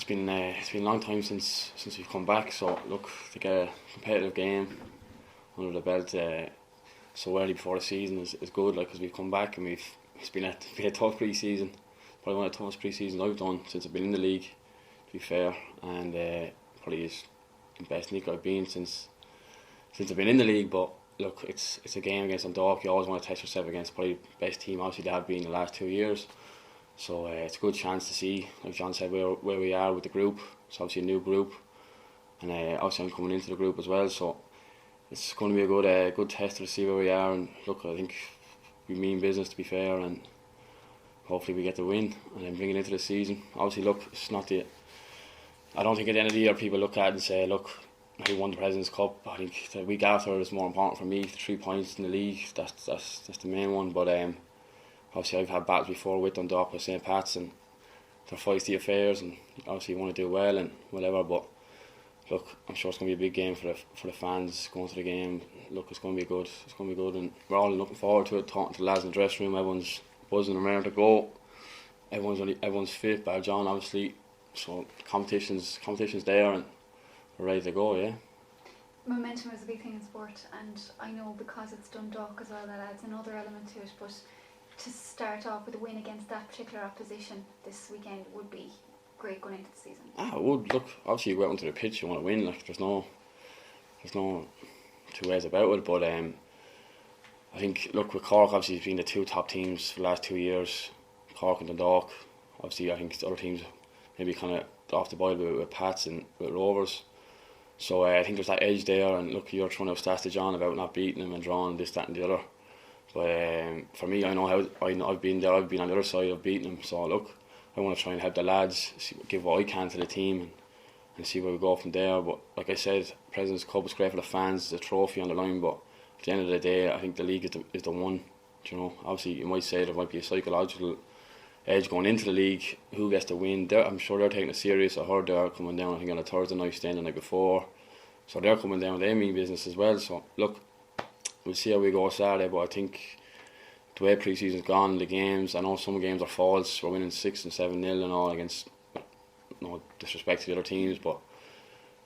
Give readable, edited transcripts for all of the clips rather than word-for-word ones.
it's been a long time since we've come back. So look, to get a competitive game under the belt so early before the season is good. Like, because we've come back and it's been a tough pre-season. Probably one of the toughest pre-seasons I've done since I've been in the league, to be fair, and probably is the best league I've been since I've been in the league. But look, it's a game against Dundalk. You always want to test yourself against probably the best team obviously they have been in the last 2 years. So it's a good chance to see, like John said, where we are with the group. It's obviously a new group, and obviously I'm coming into the group as well. So it's going to be a good test to see where we are. And look, I think we mean business, to be fair, and hopefully we get the win and then bring it into the season. Obviously, look, it's not I don't think at the end of the year people look at it and say, look, we won the President's Cup. I think the week after is more important for me. The 3 points in the league, that's the main one. But obviously I've had battles before with Dundalk, with St. Pat's, and they're feisty affairs, and obviously you want to do well and whatever. But look, I'm sure it's going to be a big game for the fans going to the game. Look, it's going to be good. It's going to be good, and we're all looking forward to it. Talking to the lads in the dressing room, everyone's buzzing and ready to go. Everyone's fit, bar John obviously. So competition's there, and we're ready to go. Yeah. Momentum is a big thing in sport, and I know because it's Dundalk as well, that adds another element to it. But to start off with a win against that particular opposition this weekend would be great going into the season. It would. Look, obviously you go out onto the pitch, you want to win. Like, there's no two ways about it. But I think, look, with Cork, obviously it's been the 2 top teams for the last 2 years, Cork and Dundalk. Obviously I think the other teams maybe kind of off the boil with Pats and with Rovers. So I think there's that edge there, and look, you're throwing out stats to John about not beating them and drawing this, that and the other. But for me, I know how I've been there. I've been on the other side of beating them. So look, I want to try and help the lads, give what I can to the team, and see where we go from there. But like I said, President's Cup is great for the fans, the trophy on the line. But at the end of the day, I think the league is the one. You know, obviously you might say there might be a psychological edge going into the league. Who gets to win? I'm sure they're taking it serious. I heard they're coming down, I think, on a Thursday night, staying the night before. So they're coming down. They mean business as well. So look, we'll see how we go Saturday. But I think the way pre-season's gone, the games, I know some games are false. We're winning 6 and 7-0 and all against, no disrespect to the other teams, but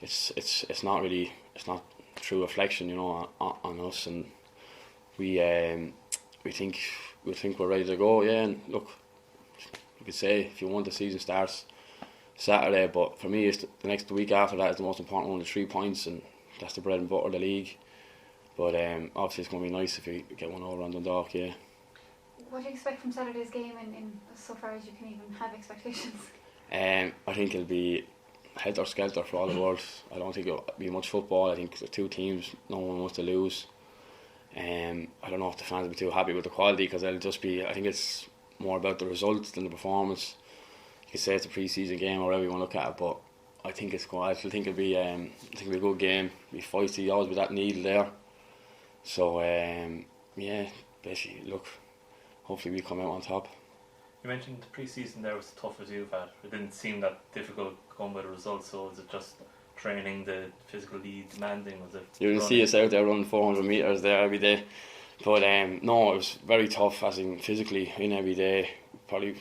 it's not really, it's not true reflection, you know, on us. And we think we're ready to go. Yeah, and look, you could say if you want, the season starts Saturday, but for me, it's the next week after that is the most important one, the 3 points, and that's the bread and butter of the league. But obviously it's going to be nice if you get one over on Dundalk. Yeah. What do you expect from Saturday's game, in so far as you can even have expectations? I think it'll be helter-skelter for all the world. I don't think it'll be much football. I think the 2 teams, no one wants to lose. I don't know if the fans will be too happy with the quality, because it'll just be, I think it's more about the results than the performance. You could say it's a pre-season game or whatever you want to look at it, but I think it'll be a good game. Be feisty, always with that needle there. So yeah, basically, look, hopefully we come out on top. You mentioned the pre-season there was the toughest you've had. It didn't seem that difficult going by the results. So is it just training, the physically demanding? Was it? You see us out there running 400 metres there every day. But no, it was very tough, as in physically in every day. Probably,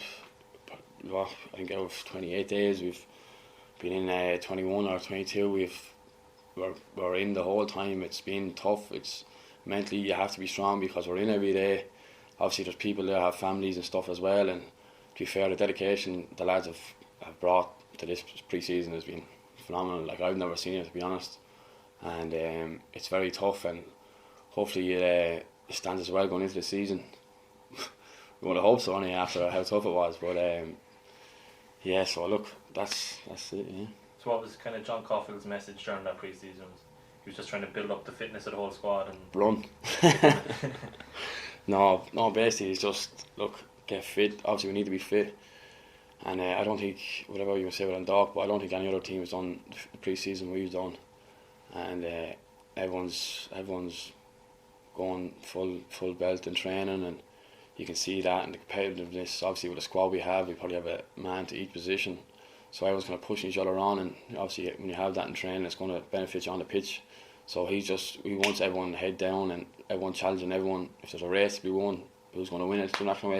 I think out of 28 days we've been in 21 or 22. We're in the whole time. It's been tough. It's mentally, you have to be strong because we're in every day. Obviously there's people there have families and stuff as well, and to be fair, the dedication the lads have brought to this pre-season has been phenomenal. Like, I've never seen it, to be honest, and it's very tough, and hopefully it stands as well going into the season. We would have hoped so, only after how tough it was, but yeah, so look, that's it. Yeah. So what was kind of John Caulfield's message during that pre-season? He was just trying to build up the fitness of the whole squad and run. No, basically it's just, look, get fit. Obviously we need to be fit, and I don't think, whatever you say with Dundalk, but I don't think any other team has done the pre-season we've done, and everyone's going full belt in training, and you can see that in the competitiveness. Obviously with the squad we probably have a man to each position, so everyone's kind of pushing each other on, and obviously when you have that in training, it's going to benefit you on the pitch. So he wants everyone head down and everyone challenging everyone. If there's a race to be won, who's going to win it?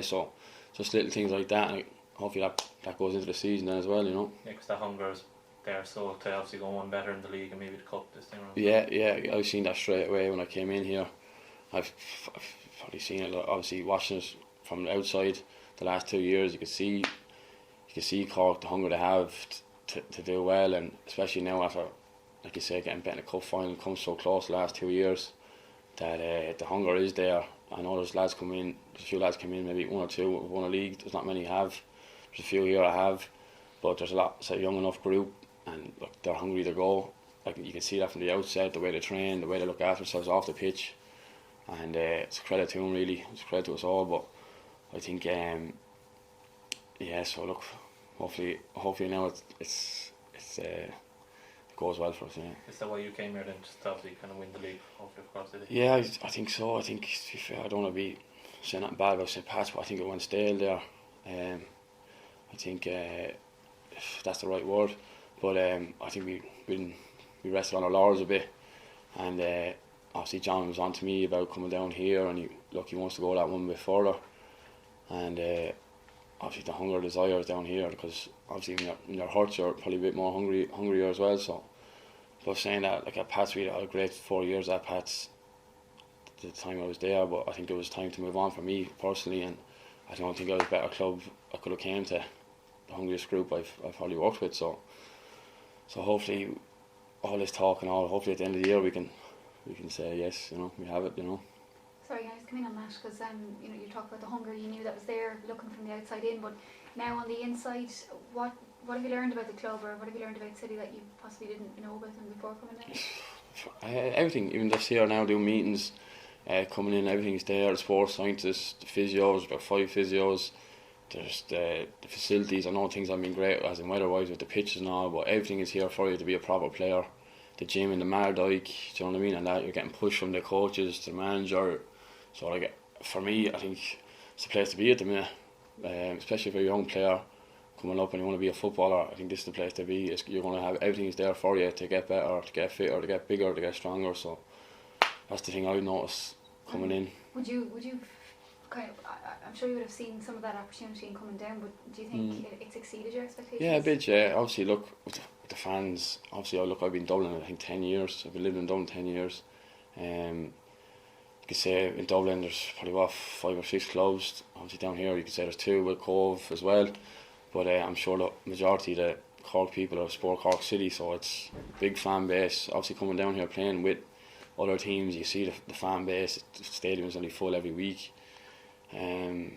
So just little things like that. And hopefully that goes into the season then as well, you know. Yeah, 'cause that hunger is there, so to obviously go one better in the league and maybe the cup this thing around. Yeah, I've seen that straight away when I came in here. I've probably seen it, obviously watching it from the outside the last 2 years. You can see Cork, the hunger they have to do well, and especially now after, like you say, getting better in the cup final, come so close the last 2 years, that the hunger is there. I know there's a few lads come in, maybe one or two have won a league. There's not many have. There's a few here I have, but there's it's a young enough group, and look, they're hungry to go. Like you can see that from the outset, the way they train, the way they look after themselves off the pitch, and it's a credit to them really. It's a credit to us all. But I think, so look, hopefully now it goes well for us. Yeah. Is that why you came here then, just to obviously kind of win the league, hopefully, of course, did it? Yeah, I think so. I think, to be fair, I don't want to be saying nothing bad about St. Pat's, but I think it went stale there. I think if that's the right word, but I think we rested on our laurels a bit, and obviously John was on to me about coming down here, and he wants to go that one bit further, and obviously the hunger, desire is down here, because obviously when you're hurt, you're probably a bit more hungrier as well. So, but saying that, like at Pats, we had a great 4 years at Pats the time I was there, but I think it was time to move on for me personally, and I don't think I was a better club I could have came to. The hungriest group I've probably worked with, so hopefully all this talk and all, hopefully at the end of the year we can say yes, you know, we have it, you know. Sorry guys, come in on that, because you talk about the hunger, you knew that was there looking from the outside in, but now on the inside, what have you learned about the club, or what have you learned about City that you possibly didn't know about them before coming in? Everything, even just here now doing meetings, coming in, everything's there, the sports scientists, the physios, about 5 physios, there's the facilities. I know things have been great as in weather-wise with the pitches and all, but everything is here for you to be a proper player. The gym in the Mardyke, do you know what I mean? And that you're getting pushed from the coaches to the manager. So for me, I think it's the place to be at the minute, especially if you're a young player coming up and you want to be a footballer. I think this is the place to be. You're going to have everything is there for you to get better, to get fitter, to get bigger, to get stronger. So that's the thing I noticed coming in. Would you kind of, I'm sure you would have seen some of that opportunity in coming down, but do you think it's exceeded your expectations? Yeah, a bit, yeah. Obviously, look, with the fans, obviously, I've been in Dublin, I think 10 years. I've been living in Dublin 10 years. You could say in Dublin there's probably 5 or 6 clubs. Obviously down here you could say there's 2 with Cove as well. But I'm sure the majority of the Cork people are support Cork City, so it's a big fan base. Obviously coming down here playing with other teams, you see the fan base, the stadium is only full every week.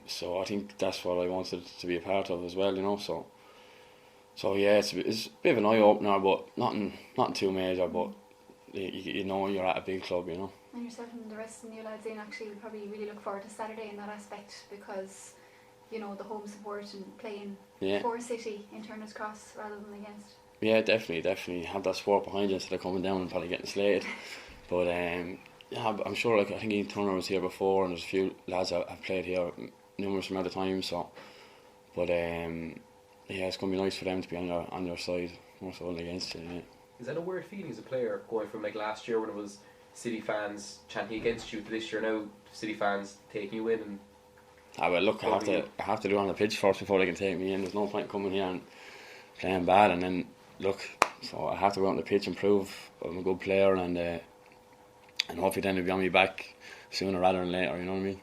So I think that's what I wanted to be a part of as well, you know. So yeah, it's a bit of an eye opener, but nothing too major. But you know you're at a big club, you know. And yourself and the rest of the new lads in actually probably really look forward to Saturday in that aspect, because you know the home support and playing for City in Turner's Cross rather than against. Yeah, definitely have that support behind you instead of coming down and probably getting slated. But yeah, I'm sure. Like I think Ian Turner was here before, and there's a few lads that have played here numerous amount of times. So, but yeah, it's going to be nice for them to be on your side more so than against you. Yeah. Is that a weird feeling as a player, going from like last year when it was City fans chanting against you to this year now City fans taking you in? And well, look, I have to do it on the pitch first before they can take me in. There's no point coming here and playing bad and then look. So I have to go on the pitch and prove I'm a good player, and hopefully then they'll be on me back sooner rather than later. You know what I mean?